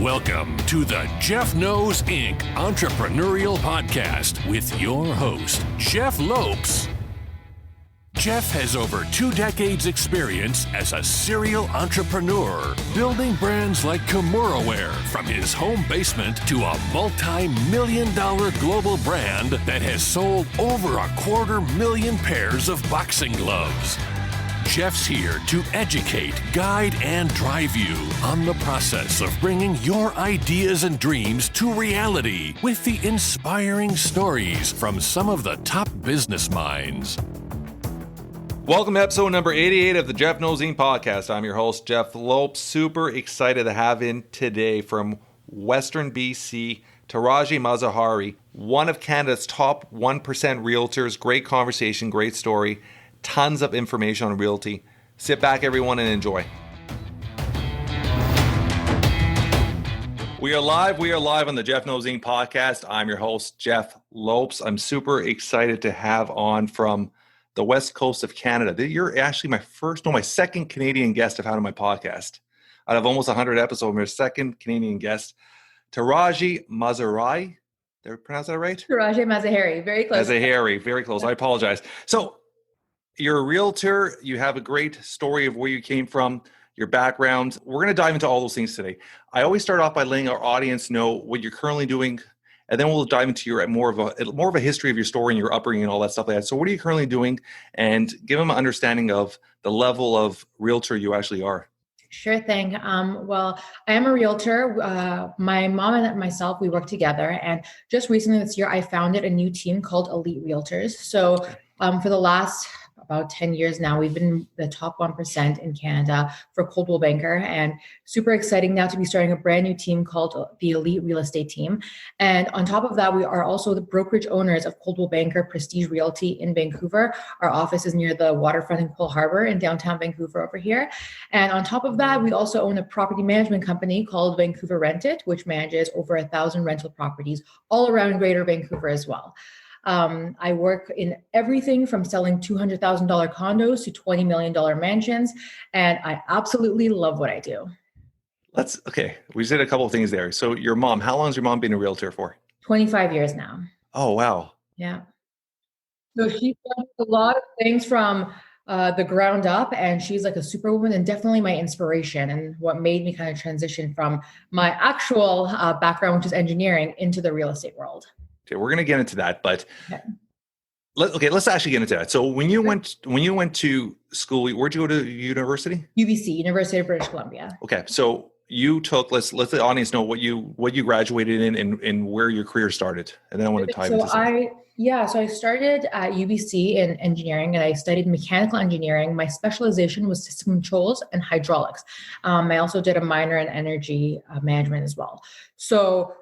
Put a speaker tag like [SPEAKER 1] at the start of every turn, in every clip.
[SPEAKER 1] Welcome to the Jeff Knows Inc. Entrepreneurial Podcast with your host, Jeff Lopes. Jeff has over 2 decades experience as a serial entrepreneur, building brands like Kimura from his home basement to a multi-million-dollar global brand that has sold over 250,000 pairs of boxing gloves. Jeff's here to educate, guide, and drive you on the process of bringing your ideas and dreams to reality with the inspiring stories from some of the top business minds.
[SPEAKER 2] Welcome to episode number 88 of the Jeff Knows Inc. podcast. I'm your host, Jeff Lopes. Super excited to have in today from Western BC, Tirajeh Mazaheri, one of Canada's top 1% realtors. Great conversation, great story. Tons of information on realty. Sit back, everyone, and enjoy. We are live on the Jeff Knows Inc. podcast. I'm your host, Jeff Lopes. I'm super excited to have on from the west coast of Canada. You're actually my second Canadian guest I've had on my podcast. Out of almost 100 episodes, I'm your second Canadian guest. Tirajeh Mazaheri. Did I pronounce that right?
[SPEAKER 3] Tirajeh Mazaheri. Very close.
[SPEAKER 2] Mazaheri. Very close. I apologize. So, you're a realtor. You have a great story of where you came from, your background. We're going to dive into all those things today. I always start off by letting our audience know what you're currently doing, and then we'll dive into your more of a history of your story and your upbringing and all that stuff like that. So what are you currently doing? And give them an understanding of the level of realtor you actually are.
[SPEAKER 3] Sure thing. Well, I am a realtor. My mom and myself, we work together. And just recently this year, I founded a new team called Elite Realtors. So for the last about 10 years now, we've been the top 1% in Canada for Coldwell Banker, and super exciting now to be starting a brand new team called the Elite Real Estate Team. And on top of that, we are also the brokerage owners of Coldwell Banker Prestige Realty in Vancouver. Our office is near the waterfront in Pearl Harbor in downtown Vancouver over here. And on top of that, we also own a property management company called Vancouver Rented, which manages over 1,000 rental properties all around Greater Vancouver as well. I work in everything from selling $200,000 condos to $20 million mansions, and I absolutely love what I do.
[SPEAKER 2] We did a couple of things there. So your mom, how long has your mom been a realtor for?
[SPEAKER 3] 25 years now.
[SPEAKER 2] Oh, wow.
[SPEAKER 3] Yeah. So she's done a lot of things from the ground up, and she's like a superwoman and definitely my inspiration and what made me kind of transition from my actual background, which is engineering, into the real estate world.
[SPEAKER 2] Okay, we're going to get into that, but let's actually get into that. So when you went to school, where'd you go to university?
[SPEAKER 3] UBC, University of British Columbia.
[SPEAKER 2] Okay, so you took let's let the audience know what you graduated in and where your career started, and then I want to dive into something.
[SPEAKER 3] So I started at UBC in engineering, and I studied mechanical engineering. My specialization was system controls and hydraulics. I also did a minor in energy management as well. So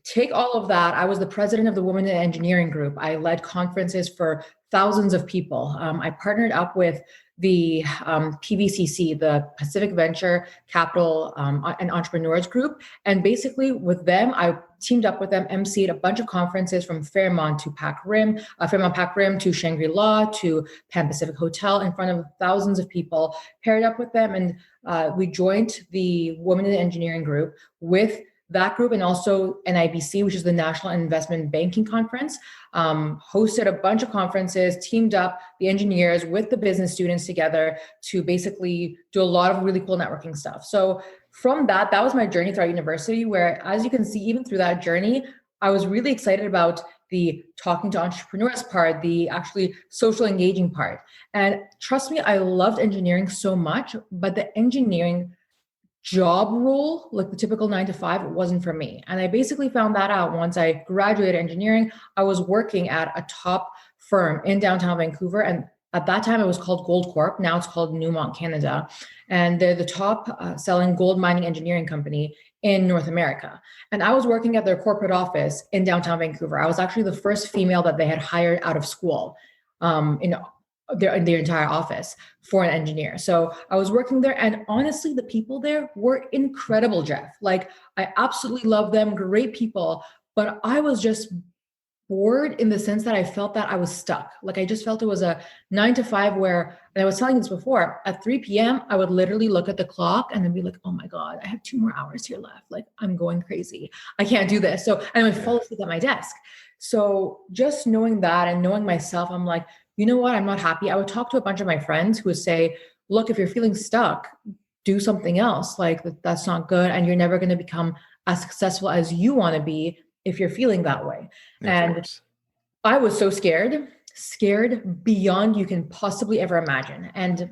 [SPEAKER 3] take all of that. I was the president of the Women in Engineering group. I led conferences for thousands of people. I partnered up with the PVCC, the Pacific Venture Capital and Entrepreneurs group. And basically with them, I teamed up with them, emceed a bunch of conferences from Fairmont Pac Rim to Shangri-La to Pan Pacific Hotel in front of thousands of people, paired up with them. And we joined the Women in Engineering group with that group, and also NIBC, which is the National Investment Banking Conference, hosted a bunch of conferences, teamed up the engineers with the business students together to basically do a lot of really cool networking stuff. So from that was my journey throughout university, where, as you can see, even through that journey, I was really excited about the talking to entrepreneurs part, the actually social engaging part. And trust me, I loved engineering so much, but the engineering job role, like the typical 9-to-5, wasn't for me. And I basically found that out once I graduated engineering. I was working at a top firm in downtown Vancouver. And at that time, it was called Gold Corp. Now it's called Newmont Canada. And they're the top selling gold mining engineering company in North America. And I was working at their corporate office in downtown Vancouver. I was actually the first female that they had hired out of school in their entire office for an engineer. So I was working there, and honestly, the people there were incredible, Jeff. Like, I absolutely love them, great people, but I was just bored in the sense that I felt that I was stuck. Like I just felt it was a 9 to 5 where, and I was telling you this before, at 3 p.m., I would literally look at the clock and then be like, oh my God, I have 2 more hours here left. Like I'm going crazy. I can't do this. So, and I would fall asleep at my desk. So just knowing that and knowing myself, I'm like, you know what? I'm not happy. I would talk to a bunch of my friends who would say, look, if you're feeling stuck, do something else. Like that's not good. And you're never going to become as successful as you want to be if you're feeling that way. And I was so scared beyond you can possibly ever imagine. And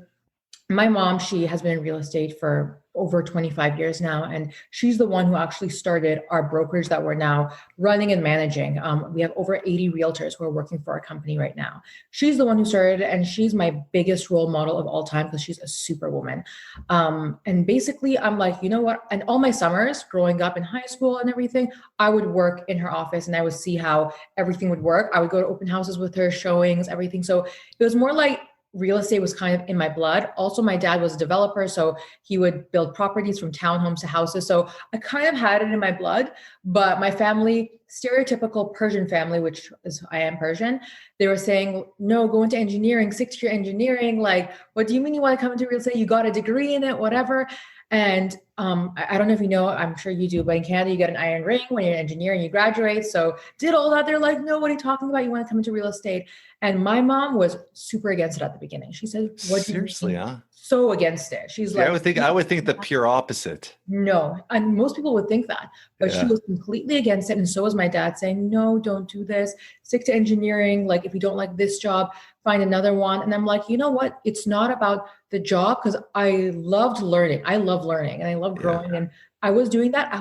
[SPEAKER 3] my mom, she has been in real estate for over 25 years now. And she's the one who actually started our brokerage that we're now running and managing. We have over 80 realtors who are working for our company right now. She's the one who started, and she's my biggest role model of all time because she's a superwoman. And basically I'm like, you know what? And all my summers growing up in high school and everything, I would work in her office and I would see how everything would work. I would go to open houses with her, showings, everything. So it was more like real estate was kind of in my blood. Also, my dad was a developer, so he would build properties from townhomes to houses. So I kind of had it in my blood, but my family, stereotypical Persian family, which is, I am Persian, they were saying, no, go into engineering, 6-year engineering. Like, what do you mean you want to come into real estate? You got a degree in it, whatever. And I don't know if you know, I'm sure you do, but in Canada, you get an iron ring when you're an engineer and you graduate. So did all that. They're like, no, what are you talking about? You want to come into real estate? And my mom was super against it at the beginning. She said, what do you
[SPEAKER 2] seriously,
[SPEAKER 3] mean?
[SPEAKER 2] huh?
[SPEAKER 3] So against it. She's like,
[SPEAKER 2] I would think the pure opposite.
[SPEAKER 3] No. And most people would think that, but she was completely against it. And so was my dad, saying, no, don't do this. Stick to engineering. Like if you don't like this job, find another one. And I'm like, you know what? It's not about the job, because I loved learning. I love learning and I love growing. And I was doing that. I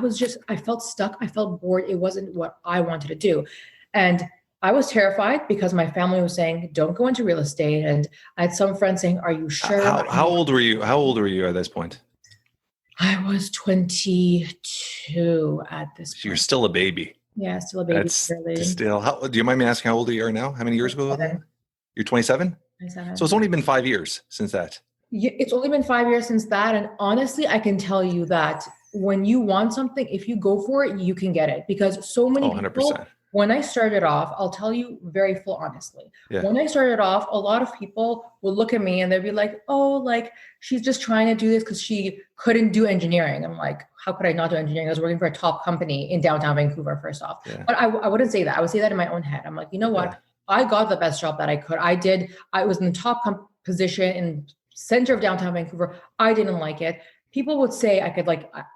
[SPEAKER 3] felt stuck. I felt bored. It wasn't what I wanted to do. And I was terrified because my family was saying, don't go into real estate. And I had some friends saying, are you sure?
[SPEAKER 2] How old were you? How old were you at this point?
[SPEAKER 3] I was 22 at this point.
[SPEAKER 2] You're still a baby.
[SPEAKER 3] Yeah, still a baby.
[SPEAKER 2] That's still, do you mind me asking how old you are now? How many years ago? You're 27?
[SPEAKER 3] 27.
[SPEAKER 2] So it's only been 5 years since that.
[SPEAKER 3] Yeah, it's only been 5 years since that. And honestly, I can tell you that when you want something, if you go for it, you can get it. Because so many people,
[SPEAKER 2] 100%.
[SPEAKER 3] When I started off, I'll tell you very full honestly.
[SPEAKER 2] Yeah.
[SPEAKER 3] When I started off, a lot of people would look at me and they'd be like, oh, like she's just trying to do this because she couldn't do engineering. I'm like, how could I not do engineering? I was working for a top company in downtown Vancouver, first off. Yeah. But I wouldn't say that. I would say that in my own head. I'm like, you know what? Yeah. I got the best job that I could. I was in the top position in center of downtown Vancouver. I didn't like it. People would say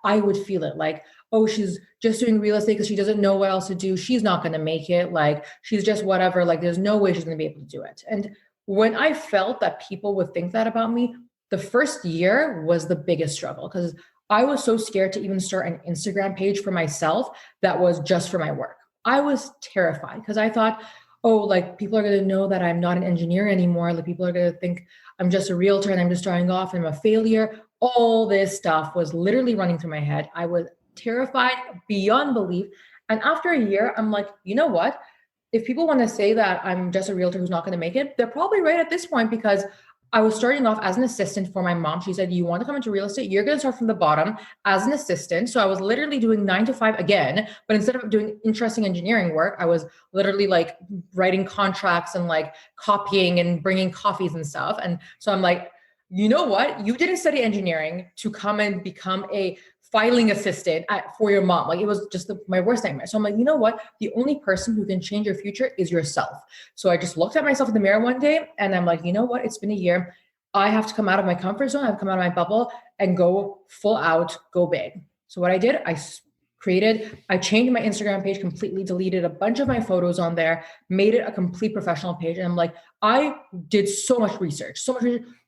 [SPEAKER 3] I would feel it like, oh, she's just doing real estate because she doesn't know what else to do. She's not going to make it. Like, she's just whatever. Like, there's no way she's going to be able to do it. And when I felt that people would think that about me, the first year was the biggest struggle because I was so scared to even start an Instagram page for myself that was just for my work. I was terrified because I thought, oh, like people are going to know that I'm not an engineer anymore. Like people are going to think I'm just a realtor and I'm just starting off and I'm a failure. All this stuff was literally running through my head. I was terrified beyond belief. And after a year, I'm like, you know what? If people want to say that I'm just a realtor who's not going to make it, they're probably right at this point because I was starting off as an assistant for my mom. She said, you want to come into real estate? You're going to start from the bottom as an assistant. So I was literally doing 9 to 5 again, but instead of doing interesting engineering work, I was literally like writing contracts and like copying and bringing coffees and stuff. And so I'm like, you know what? You didn't study engineering to come and become a filing assistant for your mom. Like it was just my worst nightmare. So I'm like, you know what? The only person who can change your future is yourself. So I just looked at myself in the mirror one day and I'm like, you know what? It's been a year. I have to come out of my comfort zone. I have to come out of my bubble and go full out, go big. So what I did, I changed my Instagram page completely, deleted a bunch of my photos on there, made it a complete professional page. And I'm like, I did so much research.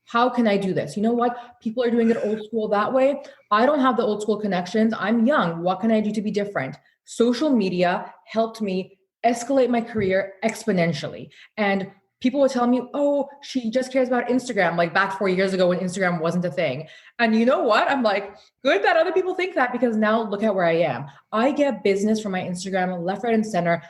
[SPEAKER 3] How can I do this? You know what? People are doing it old school that way. I don't have the old school connections. I'm young. What can I do to be different? Social media helped me escalate my career exponentially. And people would tell me, oh, she just cares about Instagram, like back 4 years ago when Instagram wasn't a thing. And you know what? I'm like, good that other people think that because now look at where I am. I get business from my Instagram left, right, and center.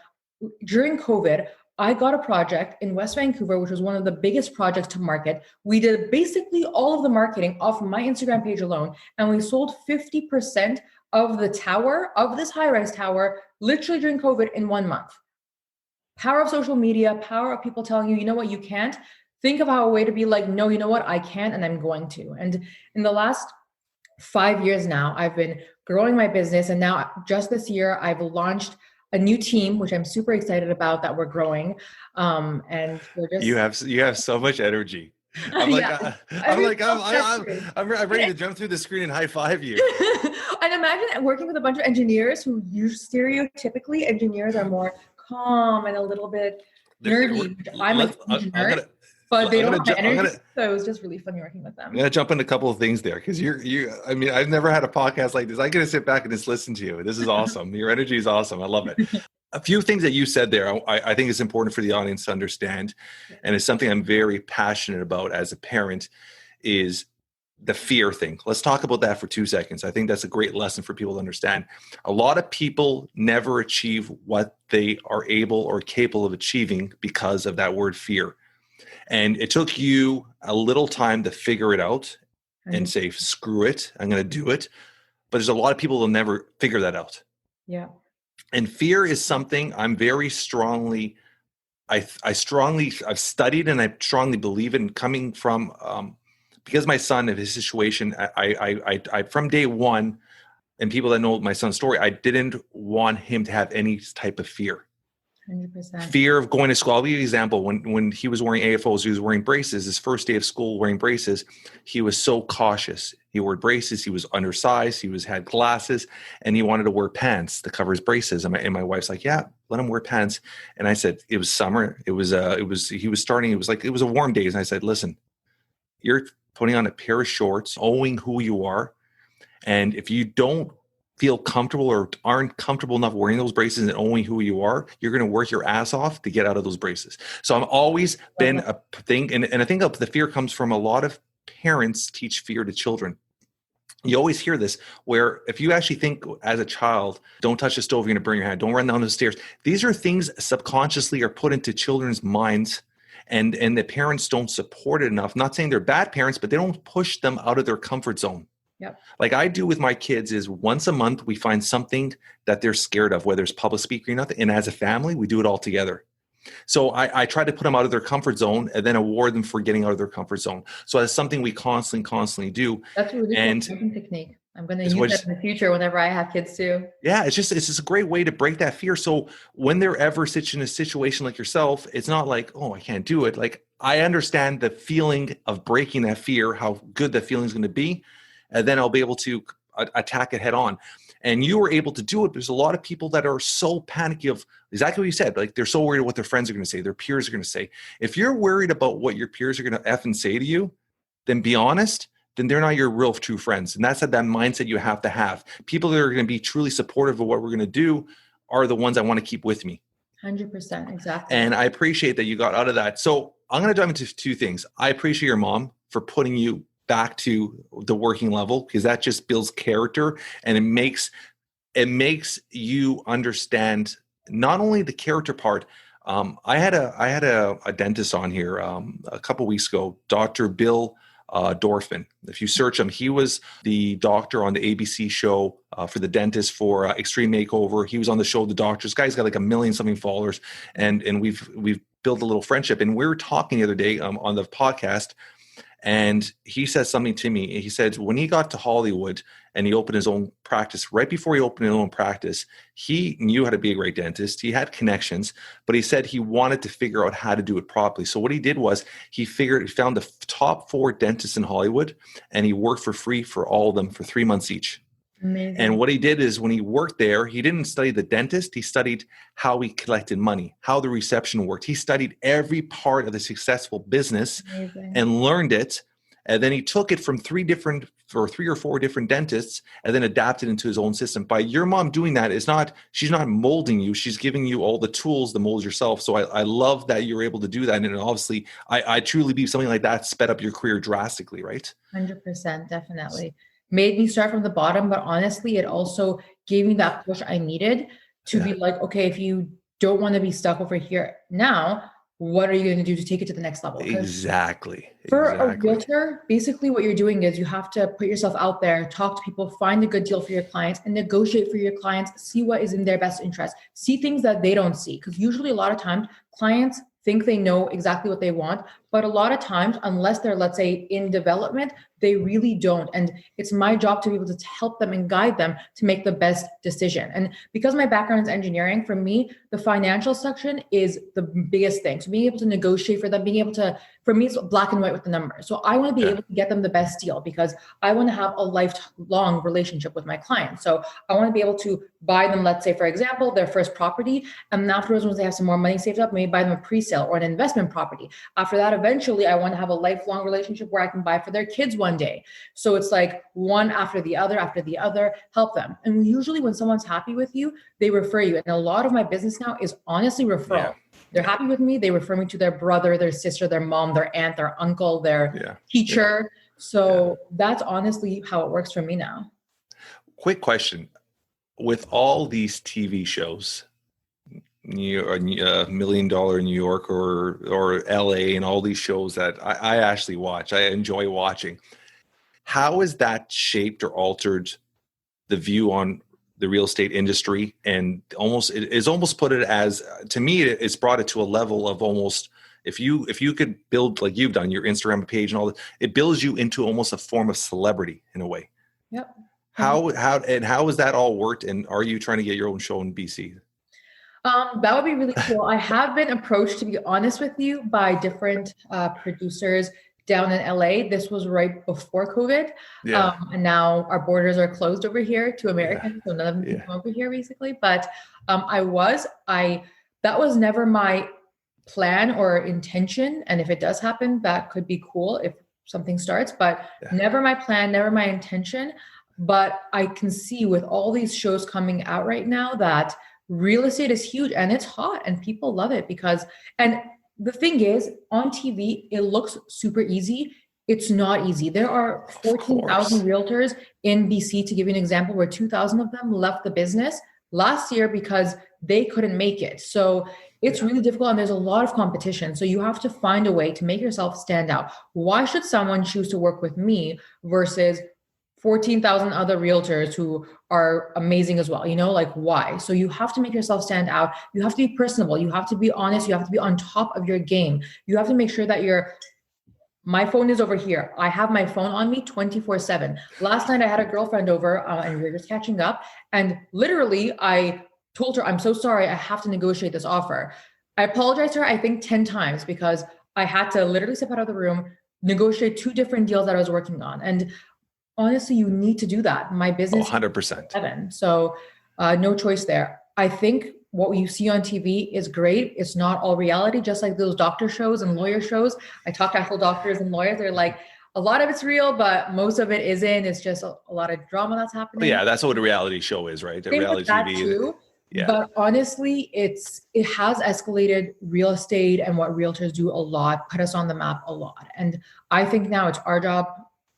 [SPEAKER 3] During COVID, I got a project in West Vancouver, which was one of the biggest projects to market. We did basically all of the marketing off of my Instagram page alone. And we sold 50% of the tower, of this high-rise tower, literally during COVID in 1 month. Power of social media, power of people telling you, you know what, you can't. Think of how a way to be like, no, you know what, I can, and I'm going to. And in the last 5 years now, I've been growing my business. And now just this year, I've launched a new team, which I'm super excited about that we're growing. And we're just,
[SPEAKER 2] You have so much energy. I'm like,
[SPEAKER 3] yeah,
[SPEAKER 2] I'm ready to jump through the screen and high five you.
[SPEAKER 3] And imagine working with a bunch of engineers who stereotypically engineers are more calm and a little bit nerdy. I'm an engineer, but they don't have the energy. So it was just really funny working with them.
[SPEAKER 2] I'm gonna jump in a couple of things there because I mean, I've never had a podcast like this. I get to sit back and just listen to you. This is awesome. Your energy is awesome. I love it. A few things that you said there, I think it's important for the audience to understand, and it's something I'm very passionate about as a parent, is the fear thing. Let's talk about that for 2 seconds. I think that's a great lesson for people to understand. A lot of people never achieve what they are able or capable of achieving because of that word fear. And it took you a little time to figure it out and say, screw it, I'm going to do it. But there's a lot of people that never figure that out.
[SPEAKER 3] Yeah.
[SPEAKER 2] And fear is something I'm very strongly, I've studied and I strongly believe in, coming from, because my son, of his situation, I from day one, and people that know my son's story, I didn't want him to have any type of fear.
[SPEAKER 3] 100%.
[SPEAKER 2] Fear of going to school. I'll give you an example. When he was wearing AFOs, he was wearing braces. His first day of school wearing braces, he was so cautious. He wore braces. He was undersized. He had glasses, and he wanted to wear pants to cover his braces. And my wife's like, "Yeah, let him wear pants." And I said, it was summer. He was starting. It was a warm day. And I said, "Listen, you're putting on a pair of shorts, owning who you are, and if you don't feel comfortable or aren't comfortable enough wearing those braces and owning who you are, you're going to work your ass off to get out of those braces." So I've always been a thing. And I think the fear comes from a lot of parents teach fear to children. You always hear this, where if you actually think as a child, don't touch the stove, you're going to burn your hand, don't run down the stairs. These are things subconsciously are put into children's minds, and the parents don't support it enough. Not saying they're bad parents, but they don't push them out of their comfort zone.
[SPEAKER 3] Yep.
[SPEAKER 2] Like I do with my kids is once a month, we find something that they're scared of, whether it's public speaking or nothing. And as a family, we do it all together. So I try to put them out of their comfort zone and then award them for getting out of their comfort zone. So that's something we constantly do.
[SPEAKER 3] That's a really cool technique. I'm going to use that in the future whenever I have kids too.
[SPEAKER 2] Yeah, it's just a great way to break that fear. So when they're ever in a situation like yourself, it's not like, oh, I can't do it. Like I understand the feeling of breaking that fear, how good that feeling is going to be. And then I'll be able to attack it head on. And you were able to do it. There's a lot of people that are so panicky of exactly what you said. Like they're so worried what their friends are going to say, their peers are going to say. If you're worried about what your peers are going to F and say to you, then be honest, then they're not your real true friends. And that's that mindset you have to have. People that are going to be truly supportive of what we're going to do are the ones I want to keep with me.
[SPEAKER 3] 100%, exactly.
[SPEAKER 2] And I appreciate that you got out of that. So I'm going to dive into two things. I appreciate your mom for putting you back to the working level, because that just builds character, and it makes you understand not only the character part. I had a dentist on here a couple weeks ago, Dr. Bill Dorfman. If you search him, he was the doctor on the ABC show for the dentist for Extreme Makeover. He was on the show The Doctor. This guy's got like 1 million something followers, and we've built a little friendship. And we were talking the other day on the podcast. And he said something to me. He said when he got to Hollywood and he opened his own practice, right before he opened his own practice, he knew how to be a great dentist. He had connections, but he said he wanted to figure out how to do it properly. So what he did was he found the top 4 dentists in Hollywood, and he worked for free for all of them for 3 months each.
[SPEAKER 3] Amazing.
[SPEAKER 2] And what he did is when he worked there, he didn't study the dentist. He studied how he collected money, how the reception worked. He studied every part of the successful business.
[SPEAKER 3] Amazing.
[SPEAKER 2] And learned it. And then he took it from 3 or 4 different dentists and then adapted into his own system. By your mom doing that, she's not molding you. She's giving you all the tools to mold yourself. So I love that you're able to do that. And obviously, I truly believe something like that sped up your career drastically, right?
[SPEAKER 3] 100%, definitely. Made me start from the bottom, but honestly, it also gave me that push I needed to be like, okay, if you don't want to be stuck over here now, what are you going to do to take it to the next level?
[SPEAKER 2] Exactly.
[SPEAKER 3] For a realtor, basically what you're doing is you have to put yourself out there, talk to people, find a good deal for your clients and negotiate for your clients, see what is in their best interest, see things that they don't see. Because usually a lot of times clients think they know exactly what they want, but a lot of times, unless they're, let's say, in development, they really don't. And it's my job to be able to help them and guide them to make the best decision. And because my background is engineering, for me, the financial section is the biggest thing. So being able to negotiate for them, being able to, for me, it's black and white with the numbers. So I want to be able to get them the best deal because I want to have a lifelong relationship with my clients. So I want to be able to buy them, let's say, for example, their first property. And afterwards, once they have some more money saved up, maybe buy them a pre-sale or an investment property. After that, eventually, I want to have a lifelong relationship where I can buy for their kids one day. So it's like one after the other, help them. And usually when someone's happy with you, they refer you. And a lot of my business now is honestly referral. Yeah. They're happy with me. They refer me to their brother, their sister, their mom, their aunt, their uncle, their teacher. So that's honestly how it works for me now.
[SPEAKER 2] Quick question. With all these TV shows, $1 Million in New York or LA and all these shows that I actually watch, I enjoy watching. How has that shaped or altered the view on the real estate industry? And it's almost put it as, to me, it's brought it to a level of almost, if you could build, like you've done, your Instagram page and all that, it builds you into almost a form of celebrity in a way.
[SPEAKER 3] Yep.
[SPEAKER 2] How has that all worked? And are you trying to get your own show in BC?
[SPEAKER 3] That would be really cool. I have been approached, to be honest with you, by different producers down in LA. This was right before COVID. And now our borders are closed over here to Americans. So none of them can come over here basically. But that was never my plan or intention. And if it does happen, that could be cool if something starts, but never my plan, never my intention. But I can see with all these shows coming out right now that real estate is huge and it's hot and people love it and the thing is, on TV, it looks super easy. It's not easy. There are 14,000 realtors in BC, to give you an example, where 2,000 of them left the business last year because they couldn't make it. So it's really difficult and there's a lot of competition. So you have to find a way to make yourself stand out. Why should someone choose to work with me versus 14,000 other realtors who are amazing as well, why? So you have to make yourself stand out. You have to be personable. You have to be honest. You have to be on top of your game. You have to make sure that my phone is over here. I have my phone on me 24/7. Last night I had a girlfriend over and we were just catching up. And literally I told her, I'm so sorry. I have to negotiate this offer. I apologized to her, I think 10 times because I had to literally step out of the room, negotiate 2 different deals that I was working on. And honestly, you need to do that. My business
[SPEAKER 2] 100%.
[SPEAKER 3] So no choice there. I think what you see on TV is great. It's not all reality, just like those doctor shows and lawyer shows. I talk to actual doctors and lawyers. They're like, a lot of it's real, but most of it isn't. It's just a lot of drama that's happening.
[SPEAKER 2] Yeah, that's what a reality show is, right?
[SPEAKER 3] Same
[SPEAKER 2] reality
[SPEAKER 3] TV.
[SPEAKER 2] Too. Yeah.
[SPEAKER 3] But honestly, it has escalated real estate and what realtors do a lot, put us on the map a lot. And I think now it's our job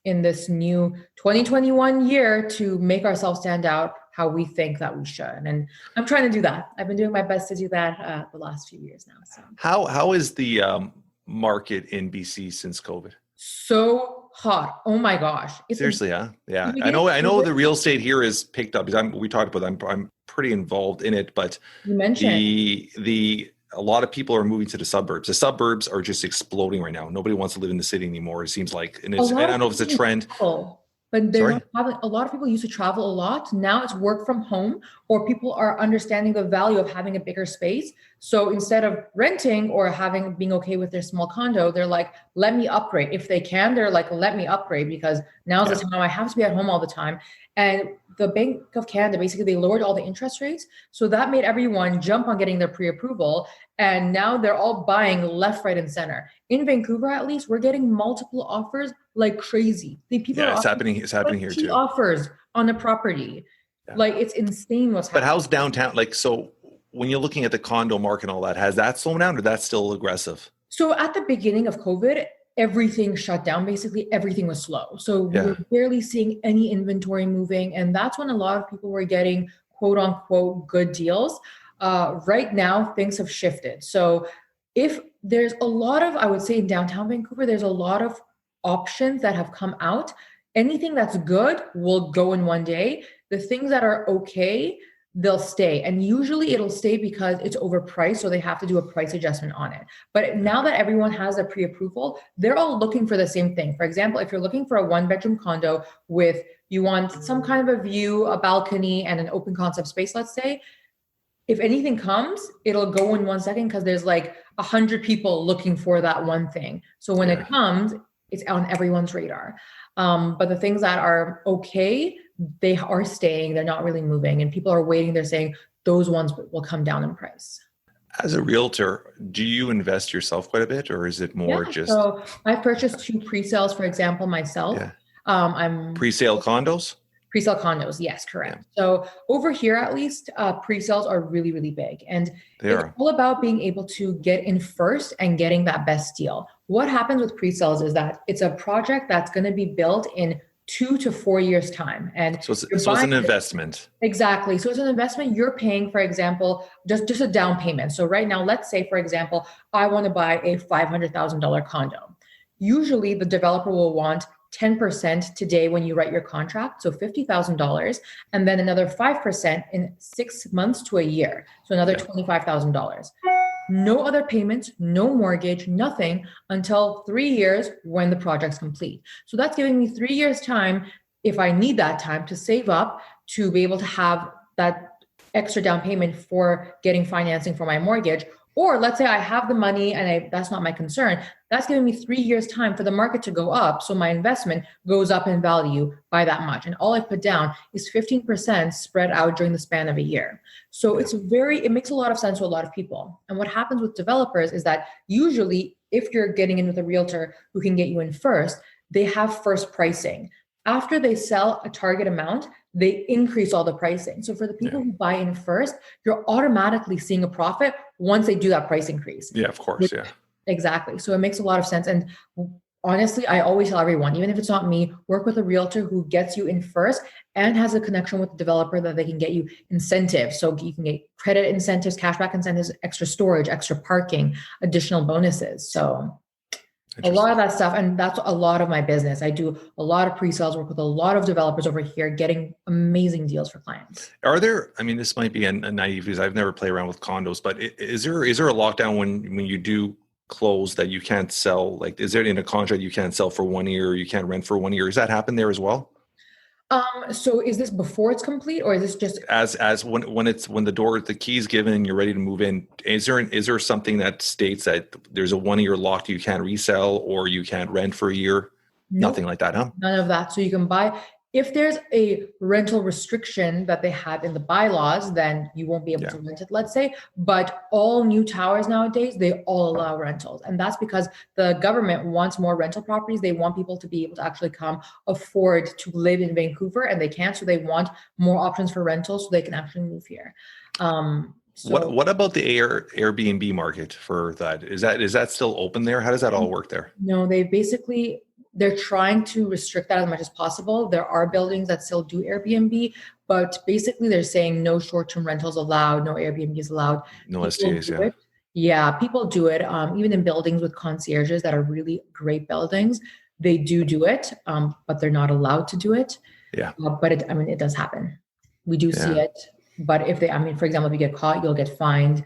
[SPEAKER 3] in this new 2021 year to make ourselves stand out how we think that we should. And I'm trying to do that. I've been doing my best to do that the last few years now. So
[SPEAKER 2] how is the market in BC since COVID?
[SPEAKER 3] So hot. Oh my gosh.
[SPEAKER 2] Seriously, huh? Yeah. I know the real estate here is picked up because I'm pretty involved in it, but
[SPEAKER 3] you mentioned
[SPEAKER 2] a lot of people are moving to the suburbs. The suburbs are just exploding right now. Nobody wants to live in the city anymore, it seems like. And I don't know if it's a trend.
[SPEAKER 3] But a lot of people used to travel a lot. Now it's work from home, or people are understanding the value of having a bigger space. So instead of renting or being okay with their small condo, they're like, let me upgrade. If they can, they're like, let me upgrade because now's the time I have to be at home all the time. And the Bank of Canada, basically, they lowered all the interest rates. So that made everyone jump on getting their pre-approval. And now they're all buying left, right, and center. In Vancouver, at least, we're getting multiple offers like crazy.
[SPEAKER 2] It's happening here too.
[SPEAKER 3] Offers on a property. Yeah. Like, it's insane what's happening.
[SPEAKER 2] But how's downtown? Like, so when you're looking at the condo market and all that, has that slowed down or that's still aggressive?
[SPEAKER 3] So at the beginning of COVID, everything shut down. Basically, everything was slow. So we were barely seeing any inventory moving. And that's when a lot of people were getting quote unquote good deals. Right now, things have shifted. So if there's a lot of, I would say in downtown Vancouver, there's a lot of options that have come out. Anything that's good will go in one day. The things that are okay, they'll stay. And usually it'll stay because it's overpriced. So they have to do a price adjustment on it. But now that everyone has a pre-approval, they're all looking for the same thing. For example, if you're looking for a 1-bedroom condo with, you want some kind of a view, a balcony, and an open concept space, let's say, if anything comes, it'll go in 1 second because there's like 100 people looking for that one thing. So when it comes, it's on everyone's radar. But the things that are okay, they are staying. They're not really moving. And people are waiting. They're saying those ones will come down in price.
[SPEAKER 2] As a realtor, do you invest yourself quite a bit, or is it more just...
[SPEAKER 3] So I've purchased 2 pre-sales, for example, myself.
[SPEAKER 2] Yeah.
[SPEAKER 3] I'm
[SPEAKER 2] Pre-sale condos?
[SPEAKER 3] Pre-sale condos, yes, correct. Yeah. So over here, at least, pre-sales are really, really big. And it's all about being able to get in first and getting that best deal. What happens with pre-sales is that it's a project that's going to be built in 2 to 4 years' time. And
[SPEAKER 2] so it's an investment.
[SPEAKER 3] Exactly. So it's an investment. You're paying, for example, just a down payment. So right now, let's say, for example, I want to buy a $500,000 condo. Usually the developer will want 10% today when you write your contract, so $50,000, and then another 5% in 6 months to a year, so another $25,000. No other payments, no mortgage, nothing until 3 years when the project's complete. So that's giving me 3 years' time, if I need that time, to save up to be able to have that extra down payment for getting financing for my mortgage. Or let's say I have the money and that's not my concern. That's giving me 3 years' time for the market to go up. So my investment goes up in value by that much. And all I put down is 15% spread out during the span of a year. So it makes a lot of sense to a lot of people. And what happens with developers is that usually if you're getting in with a realtor who can get you in first, they have first pricing. After they sell a target amount, they increase all the pricing. So for the people who buy in first, you're automatically seeing a profit once they do that price increase.
[SPEAKER 2] Yeah, of course. Yeah.
[SPEAKER 3] Exactly. So it makes a lot of sense. And honestly, I always tell everyone, even if it's not me, work with a realtor who gets you in first and has a connection with the developer that they can get you incentives. So you can get credit incentives, cashback incentives, extra storage, extra parking, additional bonuses. So a lot of that stuff. And that's a lot of my business. I do a lot of pre-sales, work with a lot of developers over here, getting amazing deals for clients.
[SPEAKER 2] Are there, I mean, this might be a naive because I've never played around with condos, but is there a lockdown when you do close that you can't sell? Like, is there in a contract you can't sell for 1 year or you can't rent for 1 year? Does that happen there as well?
[SPEAKER 3] So is this before it's complete, or is this just
[SPEAKER 2] as when the key's given and you're ready to move in? Is there something that states that there's a 1 year lock you can't resell or you can't rent for a year? Nope. Nothing like that, huh?
[SPEAKER 3] None of that. So you can buy. If there's a rental restriction that they have in the bylaws, then you won't be able to rent it, let's say. But all new towers nowadays, they all allow rentals. And that's because the government wants more rental properties. They want people to be able to actually afford to live in Vancouver, and they can't. So they want more options for rentals so they can actually move here.
[SPEAKER 2] What about the Airbnb market for that? Is that still open there? How does that all work there?
[SPEAKER 3] No, they're trying to restrict that as much as possible. There are buildings that still do Airbnb, but basically they're saying no short-term rentals allowed, no Airbnbs allowed.
[SPEAKER 2] No STAs,
[SPEAKER 3] Yeah, people do it. Even in buildings with concierges that are really great buildings, they do it, but they're not allowed to do it.
[SPEAKER 2] Yeah.
[SPEAKER 3] But it does happen. We do see it. But for example, if you get caught, you'll get fined.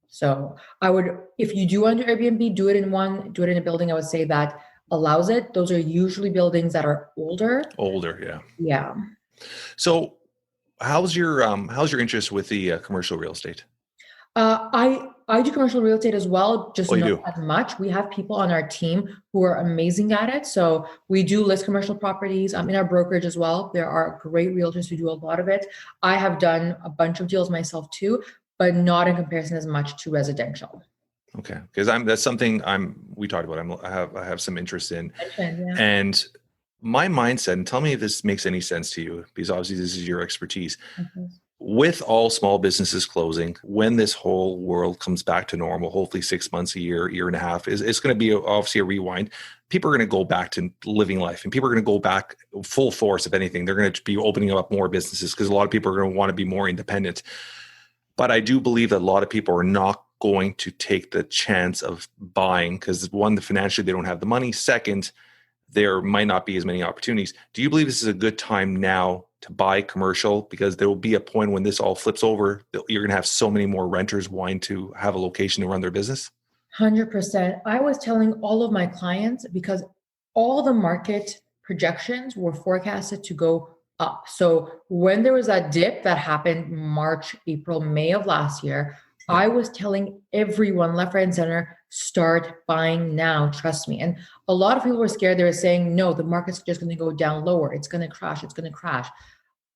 [SPEAKER 3] So I would, if you do want to do Airbnb, do it in a building, I would say that allows it. Those are usually buildings that are older. Yeah.
[SPEAKER 2] So how's your interest with the commercial real estate?
[SPEAKER 3] I do commercial real estate as well, just not as much. We have people on our team who are amazing at it. So we do list commercial properties in our brokerage as well. There are great realtors who do a lot of it. I have done a bunch of deals myself too, but not in comparison as much to residential.
[SPEAKER 2] Okay, because that's something we talked about. I have some interest in, and my mindset. And tell me if this makes any sense to you, because obviously this is your expertise. Mm-hmm. With all small businesses closing, when this whole world comes back to normal, hopefully 6 months, a year and a half, it's going to be obviously a rewind. People are going to go back to living life, and people are going to go back full force. If anything, they're going to be opening up more businesses because a lot of people are going to want to be more independent. But I do believe that a lot of people are not going to take the chance of buying? Because one, financially, they don't have the money. Second, there might not be as many opportunities. Do you believe this is a good time now to buy commercial? Because there will be a point when this all flips over, you're going to have so many more renters wanting to have a location to run their business.
[SPEAKER 3] 100%. I was telling all of my clients, because all the market projections were forecasted to go up. So when there was that dip that happened March, April, May of last year, I was telling everyone left, right, and center, start buying now. Trust me. And a lot of people were scared. They were saying, no, the market's just going to go down lower. It's going to crash. It's going to crash.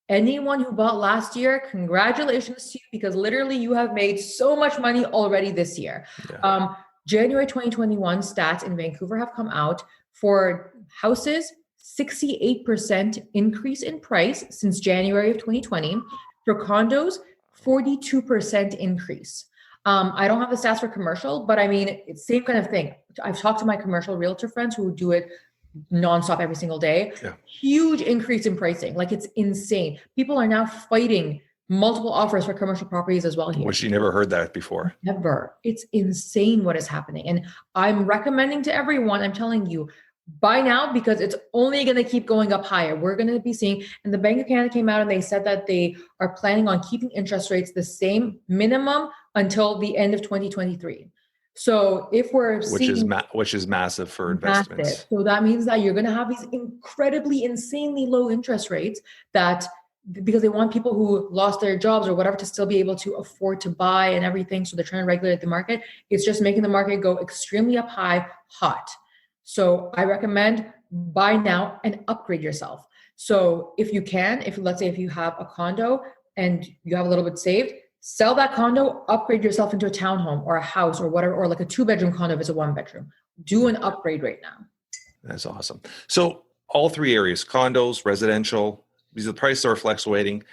[SPEAKER 3] Anyone who bought last year, congratulations to you, because literally you have made so much money already this year. Yeah. January 2021 stats in Vancouver have come out for houses, 68% increase in price since January of 2020. For condos, 42% increase. I don't have the stats for commercial, but I mean, it's same kind of thing. I've talked to my commercial realtor friends who do it nonstop every single day. Yeah. Huge increase in pricing. Like, it's insane. People are now fighting multiple offers for commercial properties as well here.
[SPEAKER 2] Wish you never heard that before.
[SPEAKER 3] Never. It's insane what is happening. And I'm recommending to everyone, I'm telling you, buy now, because it's only going to keep going up higher. We're going to be seeing, and the Bank of Canada came out and they said that they are planning on keeping interest rates the same minimum until the end of 2023. So if we're
[SPEAKER 2] which is massive for investments.
[SPEAKER 3] Massive. So that means that you're going to have these incredibly, insanely low interest rates that, because they want people who lost their jobs or whatever to still be able to afford to buy and everything. So they're trying to regulate the market. It's just making the market go extremely up high, hot. So I recommend buy now and upgrade yourself. So if you can, let's say if you have a condo and you have a little bit saved, sell that condo, upgrade yourself into a townhome or a house or whatever, or like a 2-bedroom condo if it's a 1-bedroom. Do an upgrade right now.
[SPEAKER 2] That's awesome. So all three areas, condos, residential, because the prices are fluctuating.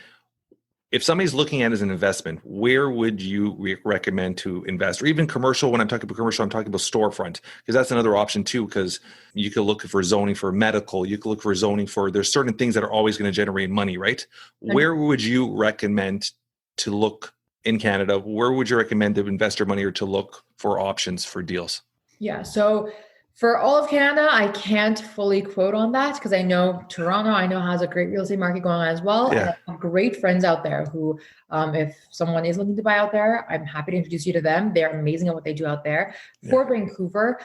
[SPEAKER 2] If somebody's looking at it as an investment, where would you recommend to invest? Or even commercial, when I'm talking about commercial, I'm talking about storefront, because that's another option too, because you could look for zoning for medical, you could look for zoning for, there's certain things that are always going to generate money, right? Where would you recommend to look in Canada? Where would you recommend to invest your money or to look for options for deals?
[SPEAKER 3] Yeah, so for all of Canada, I can't fully quote on that because I know Toronto, has a great real estate market going on as well. Yeah. And I have great friends out there who, if someone is looking to buy out there, I'm happy to introduce you to them. They're amazing at what they do out there. Yeah. For Vancouver,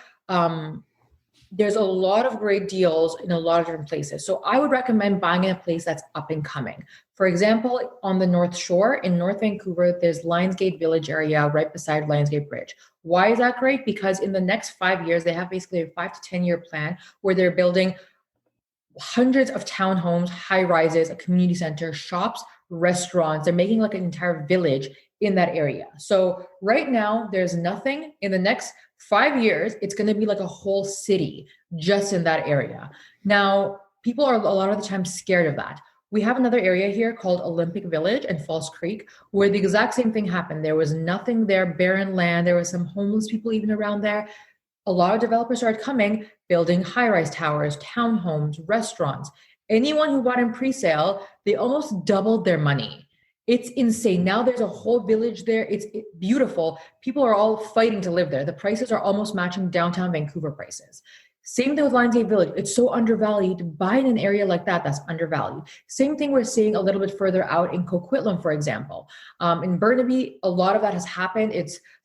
[SPEAKER 3] there's a lot of great deals in a lot of different places. So I would recommend buying in a place that's up and coming. For example, on the North Shore in North Vancouver, there's Lionsgate Village area right beside Lionsgate Bridge. Why is that great? Because in the next 5 years, they have basically a 5 to 10 year plan where they're building hundreds of townhomes, high rises, a community center, shops, restaurants. They're making like an entire village in that area. So right now there's nothing. In the next 5 years, it's going to be like a whole city just in that area. Now, people are a lot of the time scared of that. We have another area here called Olympic Village and False Creek, where the exact same thing happened. There was nothing there, barren land. There were some homeless people even around there. A lot of developers started coming, building high-rise towers, townhomes, restaurants. Anyone who bought in pre-sale, they almost doubled their money. It's insane. Now there's a whole village there. It's beautiful. People are all fighting to live there. The prices are almost matching downtown Vancouver prices. Same thing with Lionsgate Village. It's so undervalued. Buy in an area like that that's undervalued. Same thing we're seeing a little bit further out in Coquitlam, for example. In Burnaby, a lot of that has happened.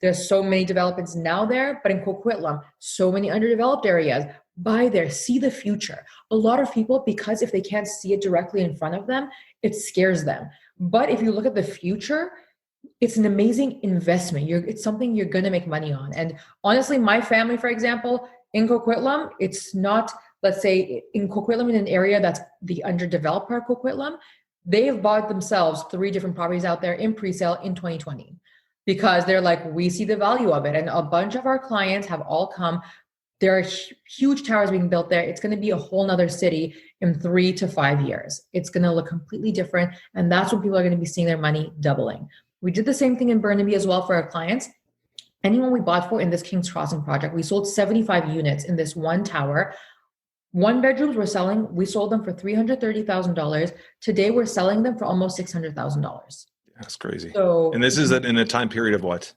[SPEAKER 3] There's so many developments now there, but in Coquitlam, so many underdeveloped areas. Buy there, see the future. A lot of people, because if they can't see it directly in front of them, it scares them. But if you look at the future, it's an amazing investment. It's something you're going to make money on. And honestly, my family, for example, in Coquitlam, it's not, let's say in Coquitlam, in an area that's the underdeveloped part of Coquitlam, they've bought themselves 3 different properties out there in pre-sale in 2020 because they're like, we see the value of it. And a bunch of our clients have all come. There are huge towers being built there. It's going to be a whole nother city in 3 to 5 years. It's going to look completely different. And that's when people are going to be seeing their money doubling. We did the same thing in Burnaby as well for our clients. Anyone we bought for in this King's Crossing project, we sold 75 units in this one tower. 1-bedrooms we sold them for $330,000. Today we're selling them for almost $600,000.
[SPEAKER 2] That's crazy.
[SPEAKER 3] So,
[SPEAKER 2] and this is in a time period of what?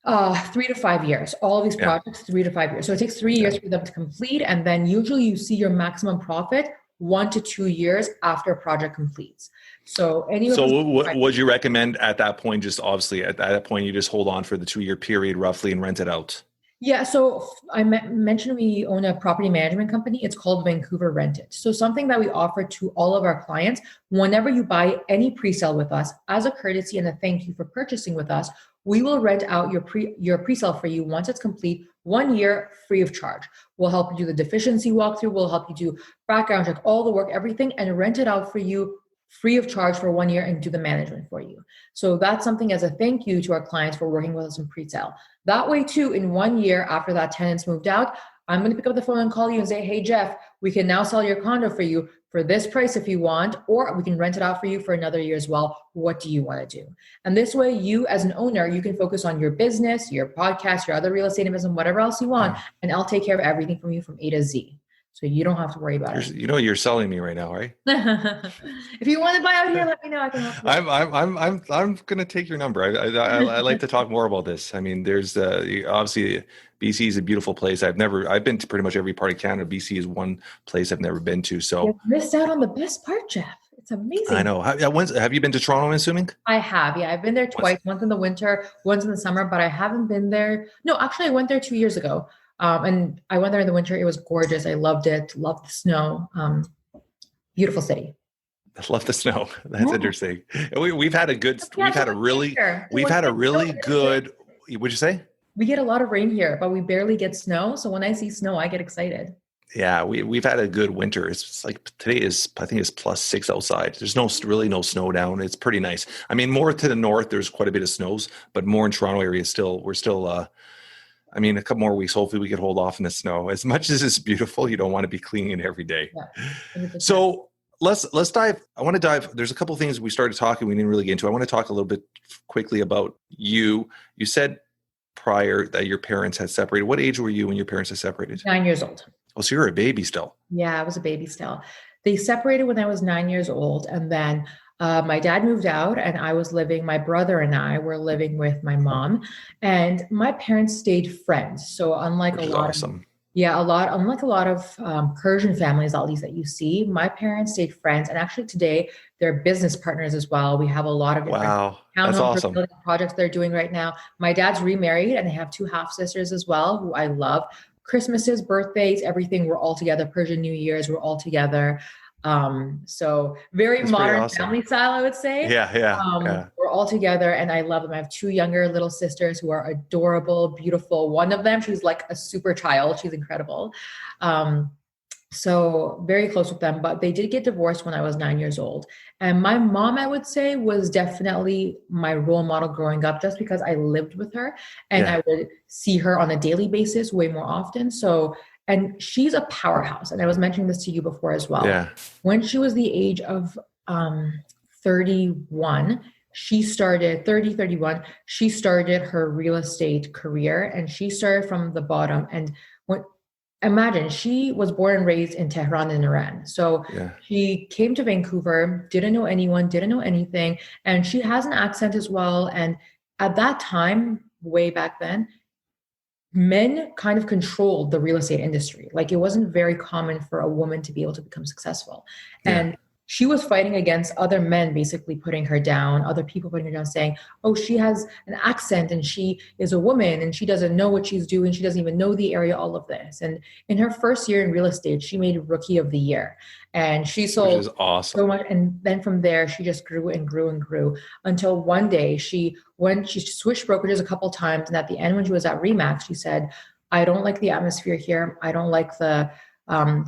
[SPEAKER 3] 3 to 5 years. All of these projects, 3 to 5 years. So it takes 3 years for them to complete. And then usually you see your maximum profit 1 to 2 years after a project completes. So
[SPEAKER 2] what would you recommend at that point? Just obviously at that point, you just hold on for the 2-year period roughly and rent it out.
[SPEAKER 3] Yeah, so I mentioned we own a property management company. It's called Vancouver Rented. So something that we offer to all of our clients, whenever you buy any pre-sale with us, as a courtesy and a thank you for purchasing with us, we will rent out your pre-sale for you once it's complete, 1 year free of charge. We'll help you do the deficiency walkthrough. We'll help you do background check, all the work, everything, and rent it out for you free of charge for 1 year and do the management for you. So that's something as a thank you to our clients for working with us in pre-sale. That way too, in 1 year after that tenant's moved out, I'm going to pick up the phone and call you and say, hey, Jeff, we can now sell your condo for you for this price if you want, or we can rent it out for you for another year as well. What do you want to do? And this way, you as an owner, you can focus on your business, your podcast, your other real estate investment, whatever else you want, and I'll take care of everything from you from A to Z. So you don't have to worry about it.
[SPEAKER 2] You're selling me right now, right?
[SPEAKER 3] If you want to buy out here, let me know. I can help you.
[SPEAKER 2] I'm going to take your number. I like to talk more about this. I mean, there's obviously BC is a beautiful place. I've been to pretty much every part of Canada. BC is one place I've never been to. So
[SPEAKER 3] you missed out on the best part, Jeff. It's amazing.
[SPEAKER 2] I know. Have you been to Toronto, I'm assuming?
[SPEAKER 3] I have. Yeah, I've been there twice. Once in the winter, once in the summer, but I haven't been there. No, actually, I went there 2 years ago. And I went there in the winter. It was gorgeous. I loved it. Loved the snow. Beautiful city.
[SPEAKER 2] I love the snow. That's interesting. We've had a really good, what'd you say?
[SPEAKER 3] We get a lot of rain here, but we barely get snow. So when I see snow, I get excited.
[SPEAKER 2] Yeah, we've had a good winter. It's like today I think it's +6 outside. There's really no snow down. It's pretty nice. I mean, more to the north, there's quite a bit of snows, but more in Toronto area we're still I mean, a couple more weeks, hopefully we could hold off in the snow. As much as it's beautiful, you don't want to be cleaning it every day. Yeah, so let's dive. I want to dive. There's a couple of things we started talking we didn't really get into. I want to talk a little bit quickly about you. You said prior that your parents had separated. What age were you when your parents had separated?
[SPEAKER 3] 9 years old.
[SPEAKER 2] Oh, so you're a baby still.
[SPEAKER 3] Yeah, I was a baby still. They separated when I was 9 years old. And then my dad moved out and my brother and I were living with my mom, and my parents stayed friends. So unlike a lot of Persian families, at least that you see, my parents stayed friends. And actually today they're business partners as well. We have a lot of different
[SPEAKER 2] that's awesome.
[SPEAKER 3] projects they're doing right now. My dad's remarried and they have 2 half sisters as well, who I love. Christmases, birthdays, everything. We're all together. Persian New Year's, we're all together. So very That's modern family style, I would say.
[SPEAKER 2] Yeah.
[SPEAKER 3] We're all together and I love them. I have 2 younger little sisters who are adorable, beautiful. One of them, she's like a super child. She's incredible. So very close with them, but they did get divorced when I was 9 years old. And my mom, I would say, was definitely my role model growing up, just because I lived with her and I would see her on a daily basis way more often. And she's a powerhouse. And I was mentioning this to you before as well.
[SPEAKER 2] Yeah.
[SPEAKER 3] When she was the age of 31, she started her real estate career, and she started from the bottom. And imagine, she was born and raised in Tehran in Iran. So she came to Vancouver, didn't know anyone, didn't know anything. And she has an accent as well. And at that time, way back then, men kind of controlled the real estate industry. Like, it wasn't very common for a woman to be able to become successful. And she was fighting against other men, basically putting her down, other people putting her down, saying, oh, she has an accent and she is a woman and she doesn't know what she's doing. She doesn't even know the area, all of this. And in her first year in real estate, she made Rookie of the Year. And she sold, which is awesome, so much. And then from there, she just grew and grew and grew until one day she switched brokerages a couple times. And at the end, when she was at Remax, she said, I don't like the atmosphere here. I don't like the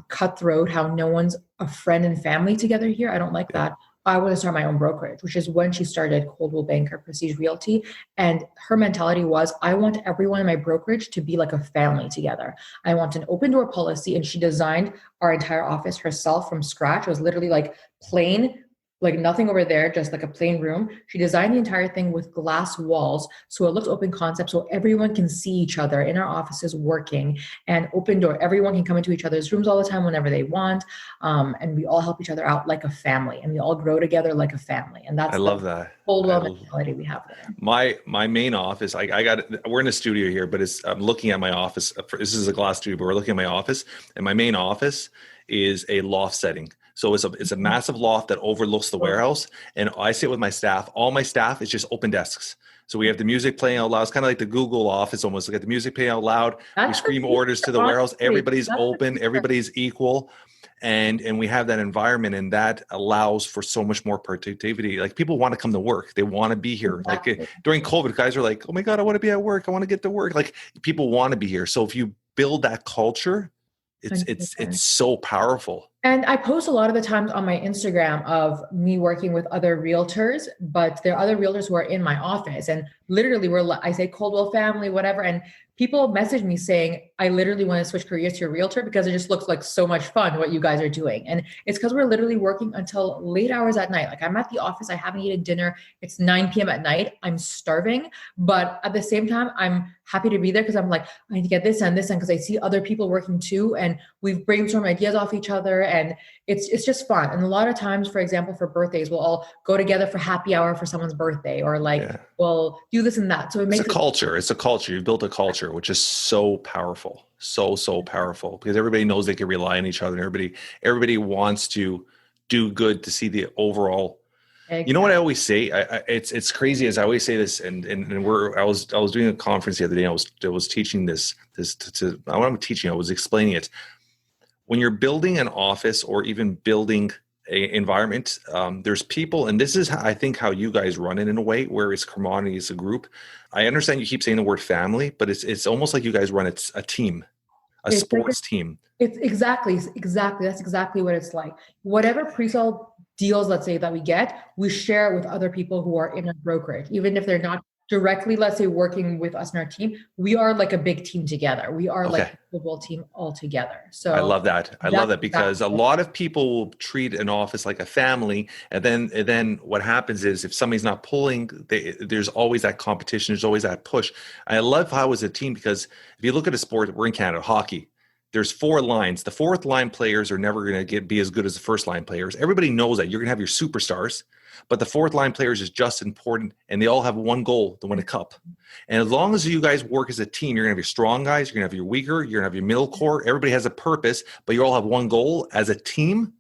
[SPEAKER 3] cutthroat, how no one's a friend and family together here. I don't like that. I want to start my own brokerage, which is when she started Coldwell Banker Prestige Realty. And her mentality was, I want everyone in my brokerage to be like a family together. I want an open door policy. And she designed our entire office herself from scratch. It was literally like plain like nothing over there, just like a plain room. She designed the entire thing with glass walls. So it looks open concept. So everyone can see each other in our offices working, and open door. Everyone can come into each other's rooms all the time whenever they want. And we all help each other out like a family, and we all grow together like a family. And that's
[SPEAKER 2] I love that.
[SPEAKER 3] Coldwell mentality we have there.
[SPEAKER 2] My main office, we're in a studio here, but I'm looking at my office. This is a glass studio, but we're looking at my office, and my main office is a loft setting. So it's a massive loft that overlooks the warehouse, and I sit with my staff. All my staff is just open desks. So we have the music playing out loud. It's kind of like the Google office almost. We got the music playing out loud. We scream orders to the warehouse. Everybody's open. Everybody's equal. And we have that environment, and that allows for so much more productivity. Like, people want to come to work. They want to be here. Exactly. Like during COVID, guys are like, oh my God, I want to be at work. I want to get to work. Like, people want to be here. So if you build that culture, it's so powerful.
[SPEAKER 3] And I post a lot of the times on my Instagram of me working with other realtors, but there are other realtors who are in my office, and literally I say Coldwell family, whatever. And people message me saying, I literally want to switch careers to a realtor because it just looks like so much fun what you guys are doing. And it's because we're literally working until late hours at night. Like, I'm at the office, I haven't eaten dinner. It's 9 p.m. at night. I'm starving, but at the same time, I'm happy to be there because I'm like, I need to get this and this, and because I see other people working too, and we've brainstormed ideas off each other, and it's just fun. And a lot of times, for example, for birthdays, we'll all go together for happy hour for someone's birthday, or we'll do this and that. So it makes
[SPEAKER 2] a culture. It's a culture. You've built a culture, which is so powerful, so powerful, because everybody knows they can rely on each other, and everybody wants to do good to see the overall. Exactly. You know what I always say? It's crazy as I always say this, and I was doing a conference the other day. I was teaching this to what I'm teaching. I was explaining it. When you're building an office or even building an environment, there's people, and this is I think how you guys run it in a way where it's camaraderie, it's a group. I understand you keep saying the word family, but it's almost like you guys run it a team, sports team.
[SPEAKER 3] It's exactly. That's exactly what it's like. Whatever pre-sale deals, let's say, that we get, we share it with other people who are in a brokerage, even if they're not directly, let's say, working with us in our team. We are like a big team together. We are like a football team all together. So
[SPEAKER 2] I love that. I love that, because a lot of people will treat an office like a family, and then what happens is, if somebody's not pulling, there's always that competition. There's always that push. I love how as a team, because if you look at a sport, we're in Canada, hockey. There's 4 lines. The 4th line players are never going to be as good as the 1st line players. Everybody knows that. You're going to have your superstars, but the 4th line players is just important, and they all have one goal: to win a cup. And as long as you guys work as a team, you're going to have your strong guys, you're going to have your weaker, you're going to have your middle core. Everybody has a purpose, but you all have one goal as a team.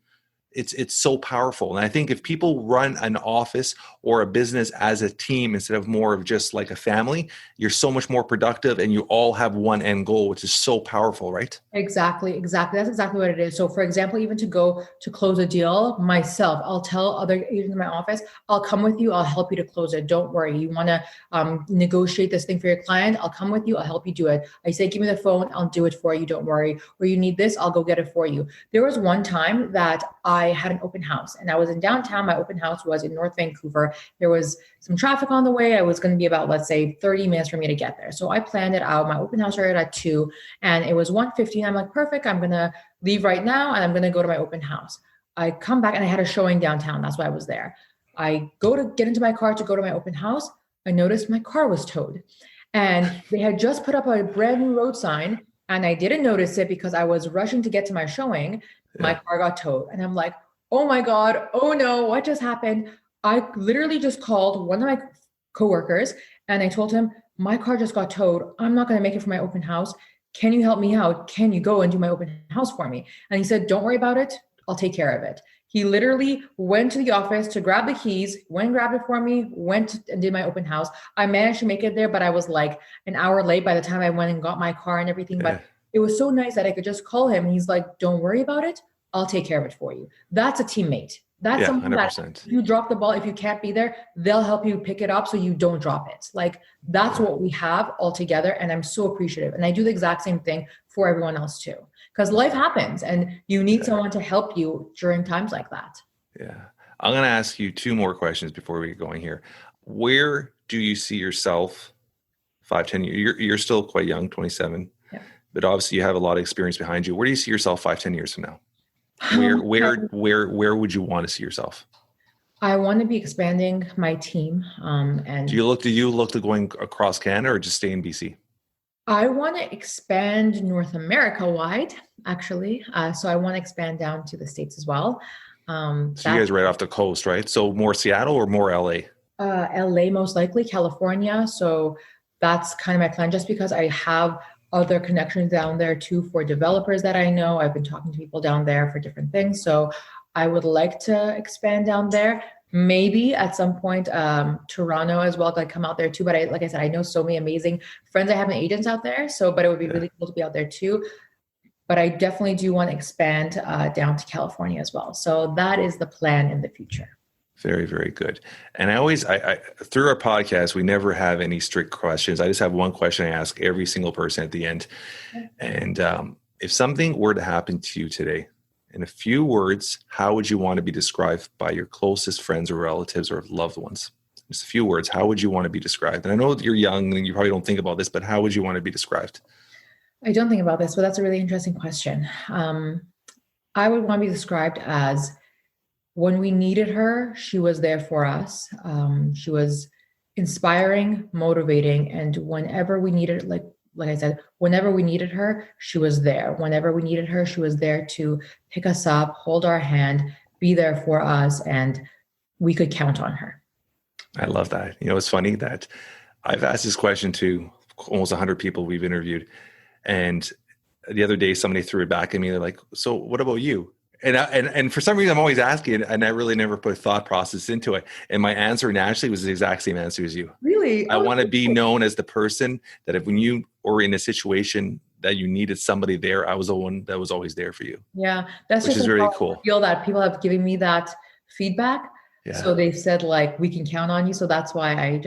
[SPEAKER 2] It's so powerful. And I think if people run an office or a business as a team instead of more of just like a family, you're so much more productive, and you all have one end goal, which is so powerful, right?
[SPEAKER 3] Exactly. That's exactly what it is. So for example, even to go to close a deal myself, I'll tell other agents in my office, I'll come with you. I'll help you to close it. Don't worry. You want to negotiate this thing for your client? I'll come with you. I'll help you do it. I say, give me the phone. I'll do it for you. Don't worry. Or you need this, I'll go get it for you. There was one time that I had an open house, and I was in downtown. My open house was in North Vancouver. There was some traffic on the way. I was going to be about, let's say, 30 minutes for me to get there. So I planned it out. My open house started at 2, and it was 1:15. I'm like, perfect. I'm going to leave right now, and I'm going to go to my open house. I come back, and I had a showing downtown. That's why I was there. I go to get into my car to go to my open house. I noticed my car was towed, and they had just put up a brand new road sign, and I didn't notice it because I was rushing to get to my showing. My car got towed, and I'm like, oh my God, oh no, what just happened? I literally just called one of my coworkers, and I told him, my car just got towed. I'm not going to make it for my open house. Can you help me out? Can you go and do my open house for me? And he said, don't worry about it. I'll take care of it. He literally went to the office to grab the keys, went and grabbed it for me, went and did my open house. I managed to make it there, but I was like an hour late by the time I went and got my car and everything. But it was so nice that I could just call him, and he's like, don't worry about it. I'll take care of it for you. That's a teammate. That's something 100%. That if you drop the ball, if you can't be there, they'll help you pick it up so you don't drop it. Like, that's what we have all together. And I'm so appreciative. And I do the exact same thing for everyone else too, because life happens and you need someone to help you during times like that.
[SPEAKER 2] Yeah. I'm going to ask you 2 more questions before we get going here. Where do you see yourself 5-10 years? You're still quite young, 27, but obviously you have a lot of experience behind you. Where do you see yourself 5-10 years from now? Where would you want to see yourself?
[SPEAKER 3] I want to be expanding my team. And
[SPEAKER 2] Do you look to going across Canada or just stay in BC?
[SPEAKER 3] I want to expand North America wide, actually. So I want to expand down to the States as well.
[SPEAKER 2] So you guys are right off the coast, right? So more Seattle or more LA?
[SPEAKER 3] LA, most likely, California. So that's kind of my plan, just because I have other connections down there too for developers that I know. I've been talking to people down there for different things. So I would like to expand down there. Maybe at some point, Toronto as well, like come out there too. But like I said, I know so many amazing friends. I have agents out there. So, but it would be really cool to be out there too. But I definitely do want to expand down to California as well. So that is the plan in the future.
[SPEAKER 2] Very, very good. And I through our podcast, we never have any strict questions. I just have one question I ask every single person at the end. And if something were to happen to you today, in a few words, how would you want to be described by your closest friends or relatives or loved ones? Just a few words. How would you want to be described? And I know you're young and you probably don't think about this, but how would you want to be described?
[SPEAKER 3] I don't think about this, but that's a really interesting question. I would want to be described as, when we needed her, she was there for us. She was inspiring, motivating, and whenever we needed, like I said, whenever we needed her, she was there. Whenever we needed her, she was there to pick us up, hold our hand, be there for us, and we could count on her.
[SPEAKER 2] I love that. You know, it's funny that I've asked this question to almost 100 people we've interviewed, and the other day somebody threw it back at me. They're like, "So what about you?" And for some reason, I'm always asking, and I really never put thought process into it. And my answer naturally was the exact same answer as you.
[SPEAKER 3] Really?
[SPEAKER 2] I want to be known as the person that when you were in a situation that you needed somebody there, I was the one that was always there for you.
[SPEAKER 3] Yeah, that's
[SPEAKER 2] which
[SPEAKER 3] just
[SPEAKER 2] is really cool.
[SPEAKER 3] I feel that people have given me that feedback. Yeah. So they've said, like, we can count on you. So that's why I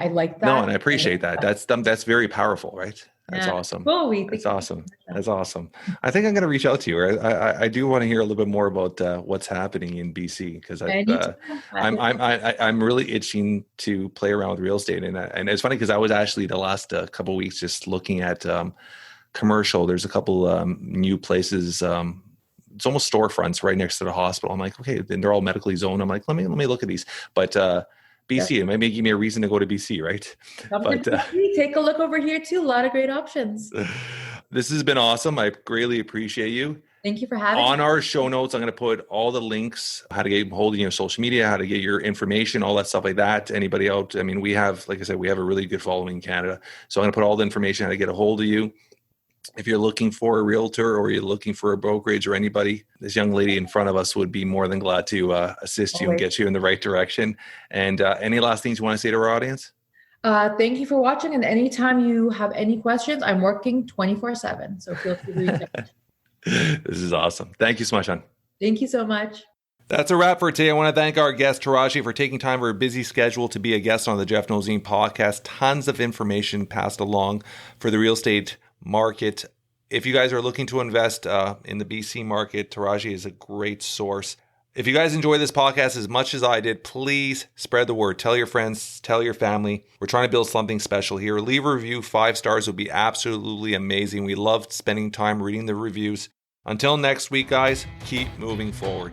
[SPEAKER 3] like that.
[SPEAKER 2] No, and I appreciate that. That's very powerful, right? That's awesome.
[SPEAKER 3] Cool.
[SPEAKER 2] That's awesome. That's awesome. I think I'm going to reach out to you. I do want to hear a little bit more about what's happening in BC, because I'm really itching to play around with real estate, and it's funny because I was actually the last couple of weeks just looking at commercial. There's a couple new places. It's almost storefronts right next to the hospital. I'm like, okay, then they're all medically zoned. I'm like, let me look at these, but. BC, it might give me a reason to go to BC, right?
[SPEAKER 3] But take a look over here too. A lot of great options.
[SPEAKER 2] This has been awesome. I greatly appreciate you.
[SPEAKER 3] Thank you for having me.
[SPEAKER 2] On our show notes, I'm going to put all the links, how to get hold of your social media, how to get your information, all that stuff like that. Anybody out? I mean, we have, like I said, we have a really good following in Canada. So I'm going to put all the information, how to get a hold of you. If you're looking for a realtor or you're looking for a brokerage or anybody, this young lady in front of us would be more than glad to assist you and get you in the right direction. And any last things you want to say to our audience?
[SPEAKER 3] Thank you for watching. And anytime you have any questions, I'm working 24/7. So feel free to reach out.
[SPEAKER 2] This is awesome. Thank you so much, hon.
[SPEAKER 3] Thank you so much.
[SPEAKER 2] That's a wrap for today. I want to thank our guest, Tirajeh, for taking time for a busy schedule to be a guest on the Jeff Knows Inc. podcast. Tons of information passed along for the real estate market. If you guys are looking to invest in the BC market, Tirajeh is a great source. If you guys enjoy this podcast as much as I did, please spread the word. Tell your friends, tell your family. We're trying to build something special here. Leave a review. 5 stars would be absolutely amazing. We love spending time reading the reviews. Until next week, guys, keep moving forward.